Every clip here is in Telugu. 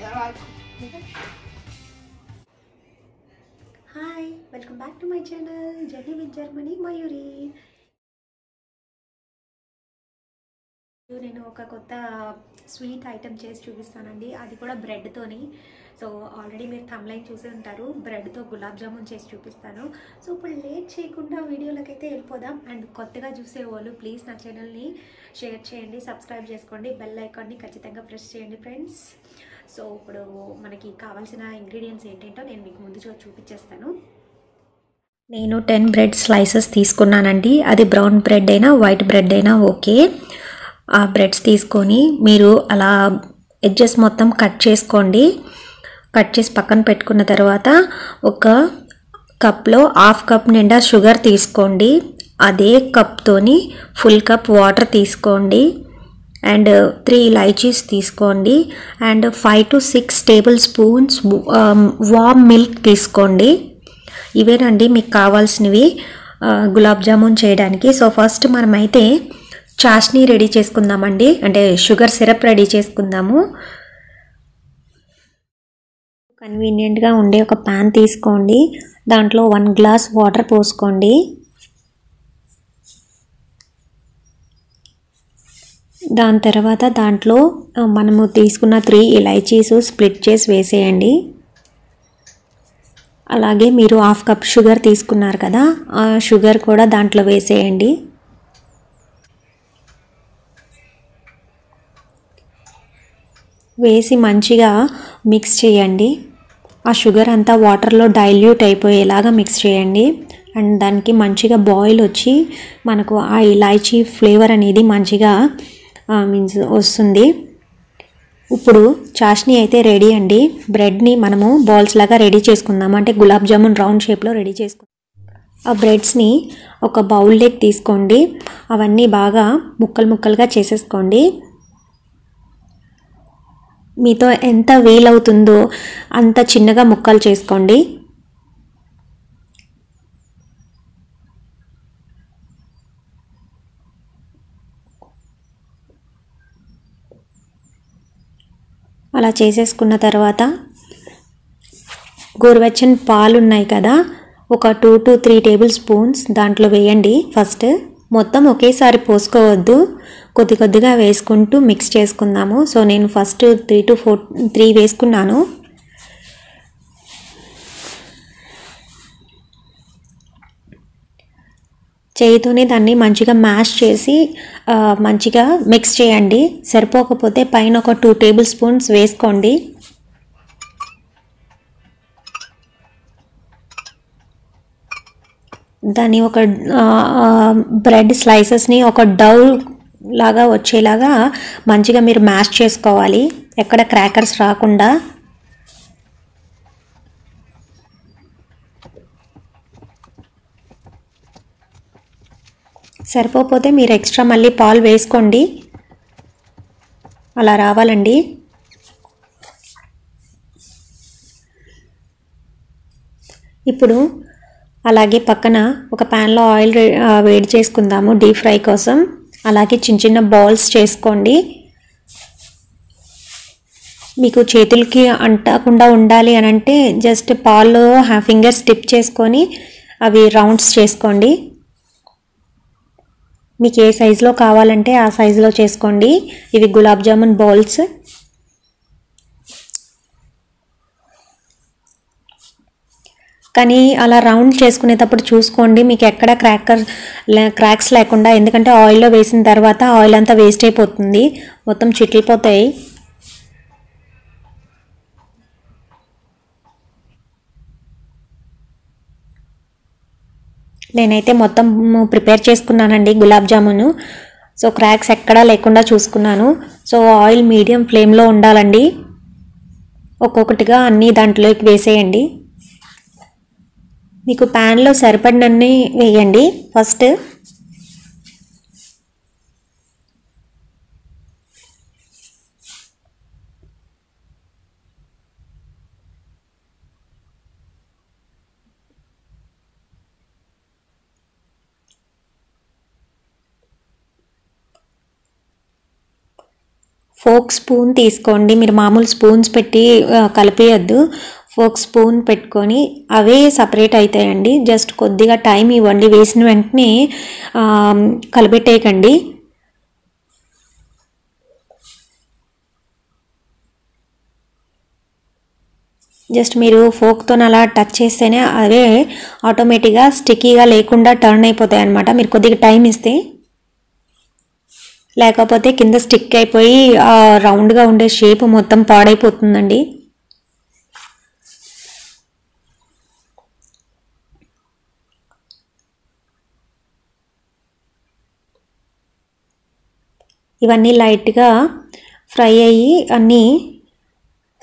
Hi, welcome back to my channel journey with Germany Mayuri. నేను ఒక కొత్త స్వీట్ ఐటెం చేసి చూపిస్తానండి, అది కూడా బ్రెడ్తోని. సో ఆల్రెడీ మీరు థంబ్నైల్ చూసి ఉంటారు, బ్రెడ్తో గులాబ్ జామున్ చేసి చూపిస్తాను. సో ఇప్పుడు లేట్ చేయకుండా వీడియోలకైతే వెళ్ళిపోదాం. అండ్ కొత్తగా చూసేవాళ్ళు ప్లీజ్ నా ఛానల్ని షేర్ చేయండి, సబ్స్క్రైబ్ చేసుకోండి, బెల్ ఐకాన్ని ఖచ్చితంగా ప్రెస్ చేయండి ఫ్రెండ్స్. సో ఇప్పుడు మనకి కావాల్సిన ఇంగ్రీడియంట్స్ ఏంటంటో నేను మీకు ముందు చూపించేస్తాను. నేను 10 బ్రెడ్ స్లైసెస్ తీసుకున్నానండి. అది బ్రౌన్ బ్రెడ్ అయినా వైట్ బ్రెడ్ అయినా ఓకే. ఆ బ్రెడ్స్ తీసుకొని మీరు అలా ఎడ్జెస్ మొత్తం కట్ చేసుకోండి. కట్ చేసి పక్కన పెట్టుకున్న తర్వాత ఒక కప్లో హాఫ్ కప్ నిండా షుగర్ తీసుకోండి. అదే కప్తోని ఫుల్ కప్ వాటర్ తీసుకోండి. అండ్ 3 ఇలాచీస్ తీసుకోండి. And 5 to 6 table spoons warm milk తీసుకోండి. ఇవేనండి మీకు కావాల్సినవి గులాబ్ జామున్ చేయడానికి. సో ఫస్ట్ మనమైతే చాష్నీ రెడీ చేసుకుందామండి, అంటే షుగర్ సిరప్ రెడీ చేసుకుందాము. కన్వీనియంట్గా ఉండే ఒక ప్యాన్ తీసుకోండి. దాంట్లో 1 గ్లాస్ వాటర్ పోసుకోండి. దాని తర్వాత దాంట్లో మనము తీసుకున్న 3 ఇలాచీస్ స్ప్లిట్ చేసి వేసేయండి. అలాగే మీరు హాఫ్ కప్ షుగర్ తీసుకున్నారు కదా, ఆ షుగర్ కూడా దాంట్లో వేసేయండి. వేసి మంచిగా మిక్స్ చేయండి. ఆ షుగర్ అంతా వాటర్లో డైల్యూట్ అయిపోయేలాగా మిక్స్ చేయండి. అండ్ దానికి మంచిగా బాయిల్ వచ్చి మనకు ఆ ఇలాచీ ఫ్లేవర్ అనేది మంచిగా మీన్స్ వస్తుంది. ఇప్పుడు చాష్నీ అయితే రెడీ అండి. బ్రెడ్ని మనము బాల్స్ లాగా రెడీ చేసుకుందాము, అంటే గులాబ్ జామున్ రౌండ్ షేప్లో రెడీ చేసుకుందాం. ఆ బ్రెడ్స్ని ఒక బౌల్లోకి తీసుకోండి. అవన్నీ బాగా ముక్కలు ముక్కలుగా చేసేసుకోండి. మీతో ఎంత వీలవుతుందో అంత చిన్నగా ముక్కలు చేసుకోండి. అలా చేసేసుకున్న తర్వాత గోరువెచ్చని పాలు ఉన్నాయి కదా, ఒక 2 to 3 టేబుల్ స్పూన్స్ దాంట్లో వేయండి. ఫస్ట్ మొత్తం ఒకేసారి పోసుకోవద్దు, కొద్ది కొద్దిగా వేసుకుంటూ మిక్స్ చేసుకుందాము. సో నేను ఫస్ట్ 3 to 4 వేసుకున్నాను. చేయితోనే దాన్ని మంచిగా మ్యాష్ చేసి మంచిగా మిక్స్ చేయండి. సరిపోకపోతే పైన ఒక 2 టేబుల్ స్పూన్స్ వేసుకోండి. దాన్ని ఒక బ్రెడ్ స్లైసెస్ని ఒక డౌ లాగా వచ్చేలాగా మంచిగా మీరు మ్యాష్ చేసుకోవాలి, ఎక్కడ క్రాకర్స్ రాకుండా. సరిపోతే మీరు ఎక్స్ట్రా మళ్ళీ పాలు వేసుకోండి, అలా రావాలండి. ఇప్పుడు అలాగే పక్కన ఒక ప్యాన్లో ఆయిల్ వేడి చేసుకుందాము డీప్ ఫ్రై కోసం. అలాగే చిన్న చిన్న బాల్స్ చేసుకోండి. మీకు చేతులకి అంటకుండా ఉండాలి అని అంటే జస్ట్ పాల్లో ఫింగర్స్ డిప్ చేసుకొని అవి రౌండ్స్ చేసుకోండి. మీకు ఏ సైజులో కావాలంటే ఆ సైజులో చేసుకోండి. ఇవి గులాబ్ జామున్ బాల్స్. కానీ అలా రౌండ్ చేసుకునేటప్పుడు చూసుకోండి మీకు ఎక్కడ క్రాక్స్ లేకుండా, ఎందుకంటే ఆయిల్లో వేసిన తర్వాత ఆయిల్ అంతా వేస్ట్ అయిపోతుంది, మొత్తం చిట్లిపోతాయి. నేనైతే మొత్తం ప్రిపేర్ చేసుకున్నానండి గులాబ్ జామును. సో క్రాక్స్ ఎక్కడా లేకుండా చూసుకున్నాను. సో ఆయిల్ మీడియం ఫ్లేమ్లో ఉండాలండి. ఒక్కొక్కటిగా అన్నీ దాంట్లోకి వేసేయండి. మీకు ప్యాన్లో సరిపడినన్ని వేయండి. ఫస్ట్ ఫోక్ స్పూన్ తీసుకోండి. మీరు మామూలు స్పూన్స్ పెట్టి కలిపేయద్దు. ఫోక్ స్పూన్ పెట్టుకొని అవే సపరేట్ అవుతాయండి. జస్ట్ కొద్దిగా టైం ఇవ్వండి. వేసిన వెంటనే కలిపెట్టేయకండి. జస్ట్ మీరు ఫోక్తో అలా టచ్ చేస్తేనే అవే ఆటోమేటిక్గా స్టిక్కీగా లేకుండా టర్న్ అయిపోతాయి అన్నమాట. మీరు కొద్దిగా టైం ఇస్తే, లేకపోతే కింద స్టిక్ అయిపోయి రౌండ్గా ఉండే షేప్ మొత్తం పాడైపోతుందండి. ఇవన్నీ లైట్గా ఫ్రై అయ్యి అన్నీ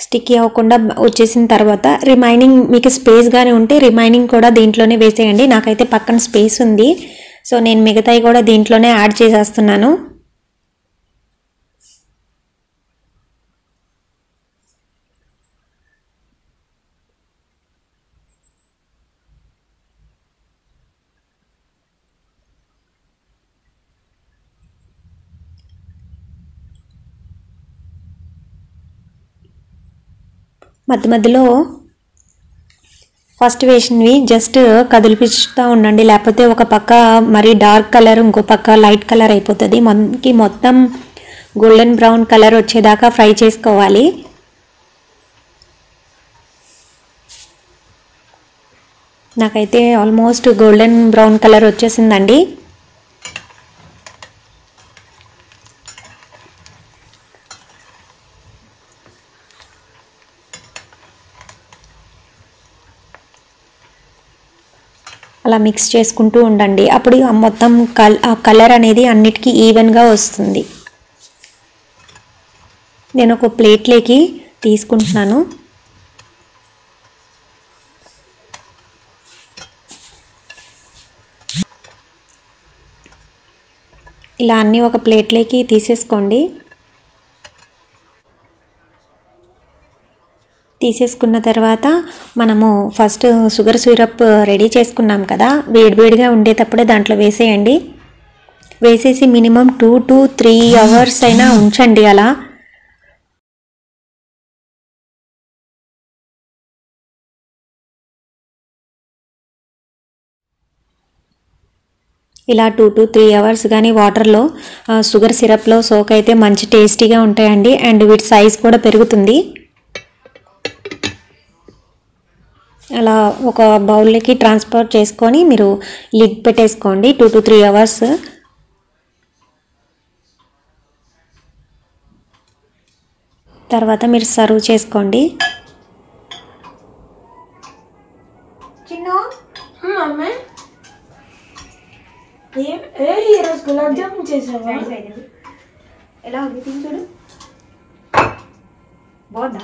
స్టిక్కీ అవ్వకుండా వచ్చేసిన తర్వాత రిమైనింగ్ మీకు స్పేస్ గానే ఉంటే రిమైనింగ్ కూడా దీంట్లోనే వేసేయండి. నాకైతే పక్కన స్పేస్ ఉంది, సో నేను మిగతాయి కూడా దీంట్లోనే యాడ్ చేసేస్తున్నాను. మధ్య మధ్యలో ఫస్ట్ వేసినవి జస్ట్ కదిలిపిస్తూ ఉండండి, లేకపోతే ఒక పక్క మరీ డార్క్ కలర్ ఇంకో పక్క లైట్ కలర్ అయిపోతుంది. మనకి మొత్తం గోల్డెన్ బ్రౌన్ కలర్ వచ్చేదాకా ఫ్రై చేసుకోవాలి. నాకైతే ఆల్మోస్ట్ గోల్డెన్ బ్రౌన్ కలర్ వచ్చేసిందండి. అలా మిక్స్ చేసుకుంటూ ఉండండి. అప్పుడు మొత్తం కలర్ అనేది అన్నిటికీ ఈవెన్గా వస్తుంది. నేను ఒక ప్లేట్లోకి తీసుకుంటున్నాను. ఇలా అన్నీ ఒక ప్లేట్లోకి తీసేసుకోండి. తీసేసుకున్న తర్వాత మనము ఫస్ట్ షుగర్ సిరప్ రెడీ చేసుకున్నాం కదా, వేడివేడిగా ఉండేటప్పుడే దాంట్లో వేసేయండి. వేసేసి మినిమం 2 to 3 hours అయినా ఉంచండి. అలా ఇలా 2 to 3 hours కానీ వాటర్లో షుగర్ సిరప్లో సోక్ అయితే మంచి టేస్టీగా ఉంటాయండి. అండ్ వీటి సైజ్ కూడా పెరుగుతుంది. అలా ఒక బౌల్లోకి ట్రాన్స్ఫర్ చేసుకొని మీరు లిడ్ పెట్టేసుకోండి 2 to 3 hours. తర్వాత మీరు సర్వ్ చేసుకోండి. ఈరోజు గులాబ్ జామున్ చేసావా? ఎలా ఉంది చూడు, బాగుందా?